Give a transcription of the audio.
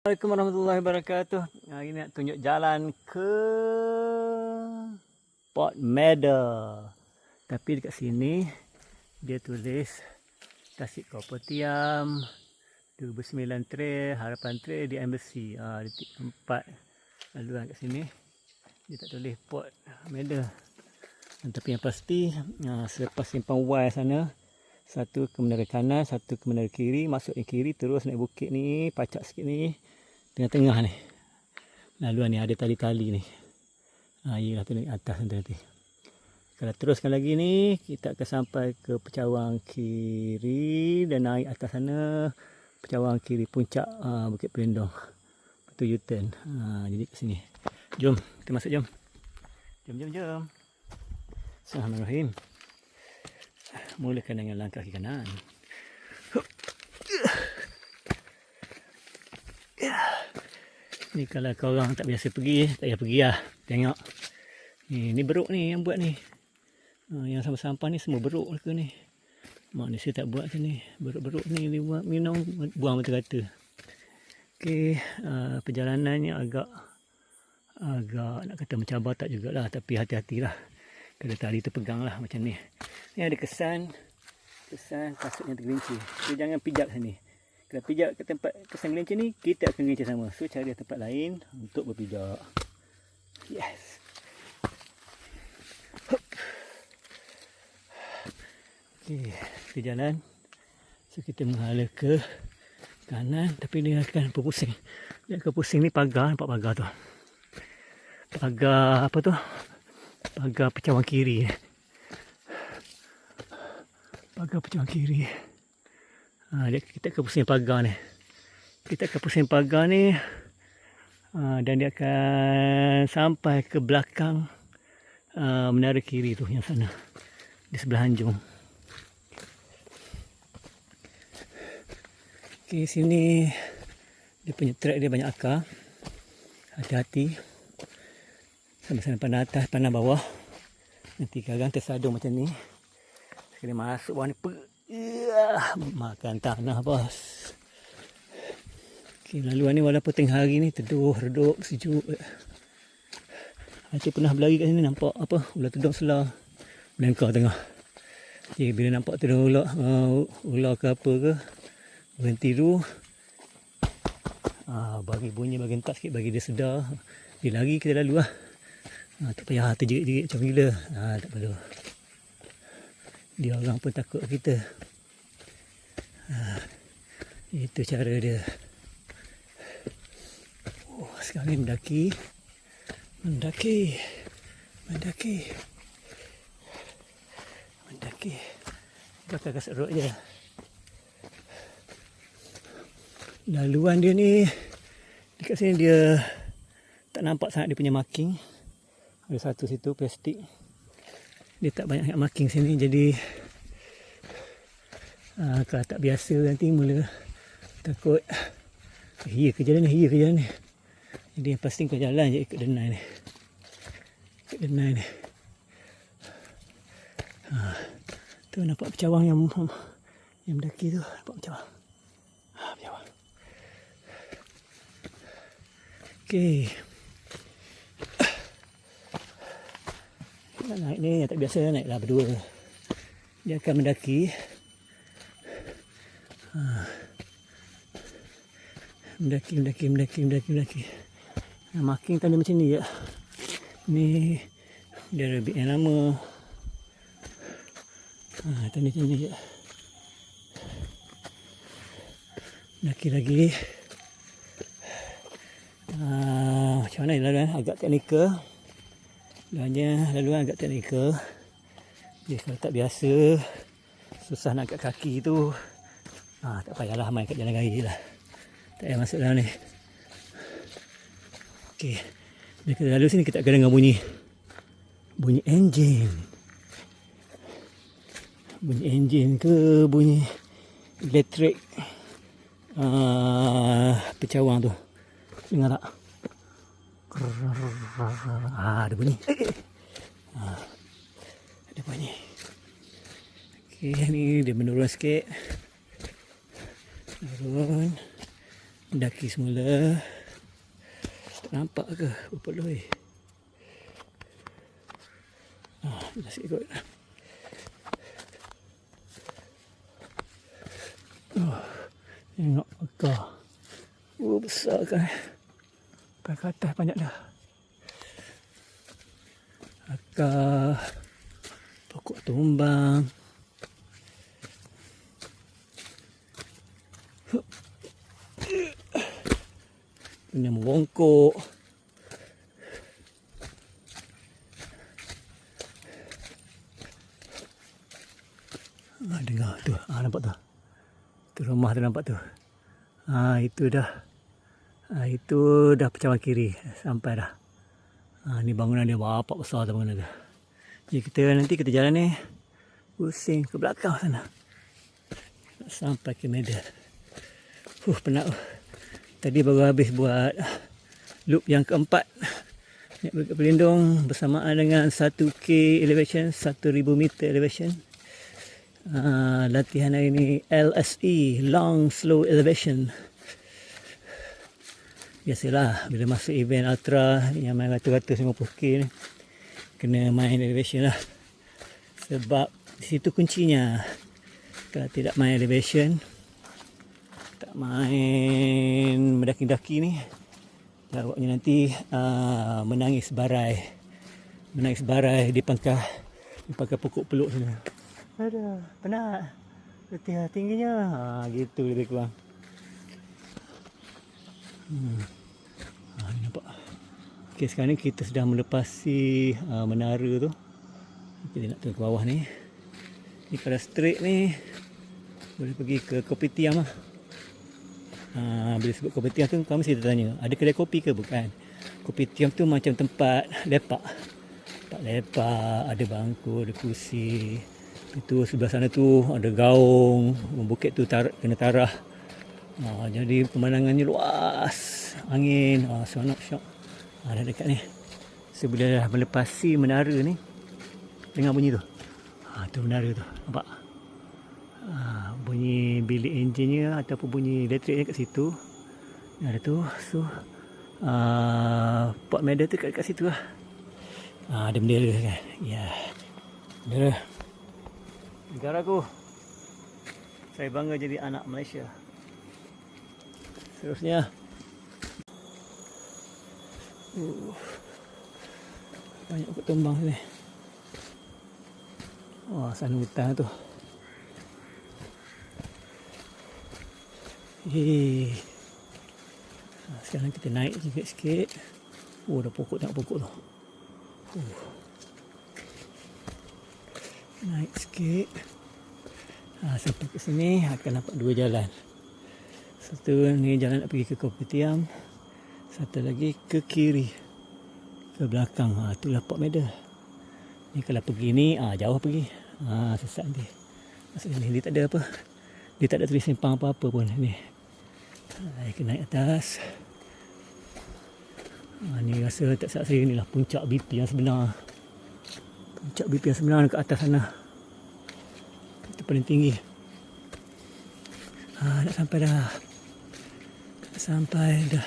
Assalamualaikum warahmatullahi wabarakatuh. Hari ni nak tunjuk jalan ke Port Meadow. Tapi dekat sini dia tulis Tasik Kopitiam 29 Trail, Harapan Trail di Embassy. Di tempat laluan kat sini. Dia tak tulis Port Meadow. Tapi yang pasti selepas simpang Y sana, satu ke menara kanan, satu ke menara kiri, masuk yang kiri terus naik bukit ni, pacak sikit ni. Tengah-tengah ni laluan ni ada tali-tali ni. Ialah tu naik atas nanti. Kalau teruskan lagi ni, kita akan sampai ke Pecawang kiri dan naik atas sana Pecawang kiri puncak Bukit Pelindung. Betul U-turn. Jadi kat sini. Jom, kita masuk jom. Jom. Bismillahirrahmanirrahim. Mulakan dengan langkah kaki kanan. Ni kalau korang tak biasa pergi, tak payah pergi lah. Tengok. Ni beruk ni yang buat ni. Yang sampah-sampah ni semua beruk ke ni. Manusia tak buat macam ni. Beruk-beruk ni dia buat minum, buang mata-mata. Okey, perjalanannya agak nak kata mencabar tak jugalah. Tapi hati-hatilah. Kalau tali tu pegang lah macam ni. Ni ada kesan kasutnya tergelincir. So, jangan pijak sini. Kalau pijak ke tempat kesan gelincir ni, kita akan gelincir sama. So cari tempat lain untuk berpijak. Yes. Okey, kita jalan. So kita menghala ke kanan, tapi dia akan berpusing. Dia akan pusing ni pagar, nampak pagar tu. Pagar apa tu? Pagar Pecawang kiri. Pagar Pecawang kiri. Kita akan pusing pagar ni. Dan dia akan sampai ke belakang menara kiri tu yang sana. Di sebelah Hanjung. Okey, sini dia punya track dia banyak akar. Hati-hati. Sama-sama pandang atas, pandang bawah. Nanti kadang tersadung macam ni. Sekali masuk bawah ni makan tanah bos. Okay, laluan ni walaupun tengah hari ni teduh, redup, sejuk. Aku pernah berlari kat sini nampak apa? Ular tudung selar melengkar tengah. Okay, bila nampak tu ular ke apa ke, berhenti dulu. Bagi bunyi bagi entak sikit bagi dia sedar. Dia lari kita lalu lah. Tak payah terjerit-jerit macam gila. Tak perlu. Dia orang pun takut kita. Itu cara dia. Sekarang ni mendaki. Bakal kasut rock je. Laluan dia ni, dekat sini dia tak nampak sangat dia punya marking. Ada satu situ plastik. Dia tak banyak marking sini, jadi kalau tak biasa nanti mula takut iya ke jalan ni. Jadi yang pasti kau jalan je ikut denai ni. Tu nampak Pecawang yang mendaki tu, nampak Pecawang. Pecawang. Okey. Naik ni yang tak biasa, naiklah berdua. Dia akan mendaki. Mendaki. Marking tadi macam ni je. Ni dia rebit yang lama. Tadi macam ni je. Mendaki lagi. Macam mana laluan? Agak teknikal. Laluan agak teknikal. Jadi kalau tak biasa, susah nak angkat kaki tu. Tak payahlah main kat jalan raya lah. Tak payah masuk dalam ni. Okey. Bila kita lalu sini, kita akan dengar bunyi enjin. Bunyi enjin ke bunyi elektrik Pecawang tu. Dengar tak? Ada bunyi. Ada bunyi. Okey, ni dia menurun sikit. Turun. Daki semula. Tak nampak ke? Berapa loi? Dah sikit kot. Tengok akar. Besar kan. Akar ke atas banyak dah. Akar. Pokok tumbang. Punya membongkok. Dengar tu. Nampak tu. Tu rumah tu nampak tu. Itu dah. Itu dah pecahan kiri. Sampai dah. Ni bangunan dia berapa besar tu bangunan tu. Jadi nanti kita jalan ni. Pusing ke belakang sana. Sampai ke Medan. Penat. Tadi baru habis buat loop yang keempat. Naik Bukit Pelindung bersamaan dengan 1K elevation, 1000 meter elevation. Latihan hari ini LSE, Long Slow Elevation. Biasalah bila masuk event ultra yang main ratus-ratus 50K ni, kena main elevation lah. Sebab di situ kuncinya. Kalau tidak main elevation, tak main mendaki-daki ni, jawabnya nanti menangis barai di pangkal pokok peluk sana. Aduh, penat. Letih tingginya. Gitu lebih kurang. Ni nampak. Okey, sekarang ni kita sedang melepasi menara tu. Kita nak turun ke bawah ni. Ni kalau straight ni boleh pergi ke Kopitiam lah. Bila sebut Kopitiam tu, kami mesti tanya, ada kedai kopi ke? Bukan. Kopitiam tu macam tempat lepak. Tempat lepak, ada bangku, ada kursi. Itu sebelah sana tu ada gaung, bukit tu kena tarah. Jadi pemandangannya luas, angin, seronok syok. Dah dekat ni. Sebila dah melepasi menara ni, dengar bunyi tu. Tu menara tu, nampak? Bunyi bilik enjinnya ataupun bunyi elektriknya kat situ. Ada tu. So Port Medan tu kat situ lah. Ada bendera kan. Ya. Bendera negaraku. Saya bangga jadi anak Malaysia. Seterusnya. Banyak pokok tumbang sini. Sana hutan tu. Sekarang kita naik sikit-sikit. Dah pokok, tengok pokok tu. Naik sikit. Sampai ke sini akan dapat dua jalan. Satu ni jalan nak pergi ke Kopitiam. Satu lagi ke kiri, ke belakang. Itulah Port Medan. Ni kalau pergi ni jauh pergi. Sesat nanti. Maksudnya ni dia tak ada apa. Dia tak ada tulis simpang apa-apa pun ni. Kena naik atas. Ni rasa tak salah saya, inilah puncak BP yang sebenar. Puncak BP yang sebenar dekat atas sana. Itu paling tinggi. Nak sampai dah. Sampai dah.